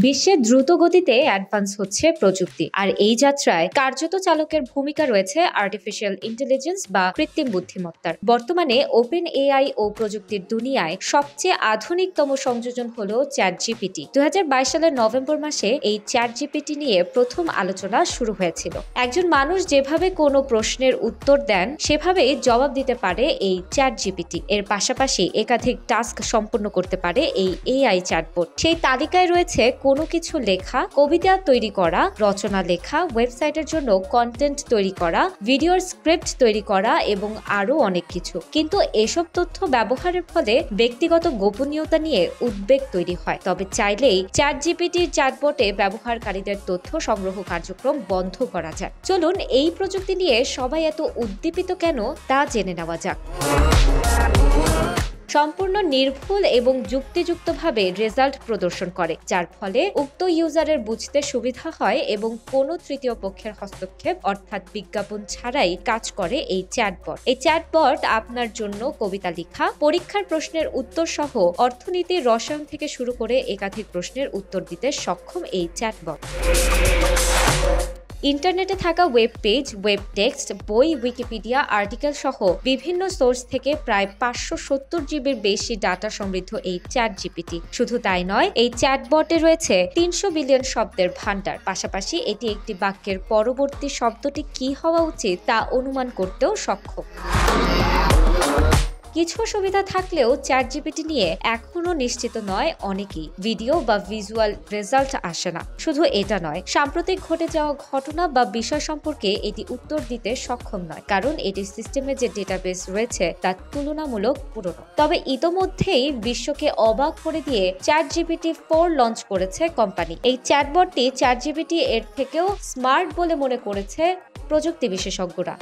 বিশ্বে দ্রুত গতিতে অ্যাডভান্স হচ্ছে প্রযুক্তি, আর এই যাত্রায় কার্যত চালকের ভূমিকা রয়েছে আর্টিফিশিয়াল ইন্টেলিজেন্স বা কৃত্রিম বুদ্ধিমত্তার। বর্তমানে ওপেন এআই ও প্রযুক্তির দুনিয়ায় সবচেয়ে আধুনিকতম সংযোজন হলো চ্যাটজিপিটি। 2022 সালের নভেম্বর মাসে এই চ্যাটজিপিটি নিয়ে প্রথম আলোচনা শুরু হয়েছিল। একজন মানুষ যেভাবে কোনো প্রশ্নের উত্তর দেন সেভাবেই জবাব দিতে পারে এই চ্যাটজিপিটি। এর পাশাপাশি একাধিক টাস্ক সম্পন্ন করতে পারে এই এআই চ্যাটবট। সেই তালিকায় রয়েছে কোনো কিছু লেখা, কবিতা তৈরি করা, রচনা লেখা, ওয়েবসাইটের জন্য কন্টেন্ট তৈরি করা, ভিডিওর স্ক্রিপ্ট তৈরি করা এবং আরো অনেক কিছু। কিন্তু এসব তথ্য ব্যবহারের ফলে ব্যক্তিগত গোপনীয়তা নিয়ে উদ্বেগ তৈরি হয়। তবে চাইলেই চ্যাটজিপিটির চ্যাটবটে ব্যবহারকারীদের তথ্য সংগ্রহ কার্যক্রম বন্ধ করা যায়। চলুন এই প্রযুক্তি নিয়ে সবাই এত উদ্দীপিত কেন তা জেনে নেওয়া যাক। সম্পূর্ণ নির্ভুল এবং যুক্তিযুক্তভাবে রেজাল্ট প্রদর্শন করে, যার ফলে উক্ত ইউজারের বুঝতে সুবিধা হয় এবং কোনো তৃতীয় পক্ষের হস্তক্ষেপ অর্থাৎ বিজ্ঞাপন ছাড়াই কাজ করে এই চ্যাটবট। এই চ্যাটবট আপনার জন্য কবিতা লেখা, পরীক্ষার প্রশ্নের উত্তর সহ অর্থনীতি, রসায়ন থেকে শুরু করে একাধিক প্রশ্নের উত্তর দিতে সক্ষম এই চ্যাটবট। ইন্টারনেটে থাকা ওয়েব পেজ, ওয়েব টেক্সট, বই, উইকিপিডিয়া আর্টিকেল সহ বিভিন্ন সোর্স থেকে প্রায় 570 জিবির বেশি ডাটা সমৃদ্ধ এই চ্যাটজিপিটি। শুধু তাই নয়, এই চ্যাটবটে রয়েছে 300 বিলিয়ন শব্দের ভান্ডার। পাশাপাশি এটি একটি বাক্যের পরবর্তী শব্দটি কি হওয়া উচিত তা অনুমান করতেও সক্ষম। কিছু সুবিধা থাকলেও চ্যাটজিপিটি নিয়ে এখনো নিশ্চিত নয় অনেকেই। ভিডিও বা ভিজুয়াল রেজাল্ট আসে না। শুধু এটা নয়, সাম্প্রতিক ঘটে যাওয়া ঘটনা বা বিষয় সম্পর্কে এটি উত্তর দিতে সক্ষম নয়, কারণ এটি সিস্টেমে যে ডেটাবেস রয়েছে তা তুলনামূলক পুরনো। তবে ইতোমধ্যেই বিশ্বকে অবাক করে দিয়ে চ্যাটজিপিটি 4 লঞ্চ করেছে কোম্পানি। এই চ্যাটবটটি চ্যাটজিপিটি এর থেকেও স্মার্ট বলে মনে করেছে প্রযুক্তি বিশেষজ্ঞরা।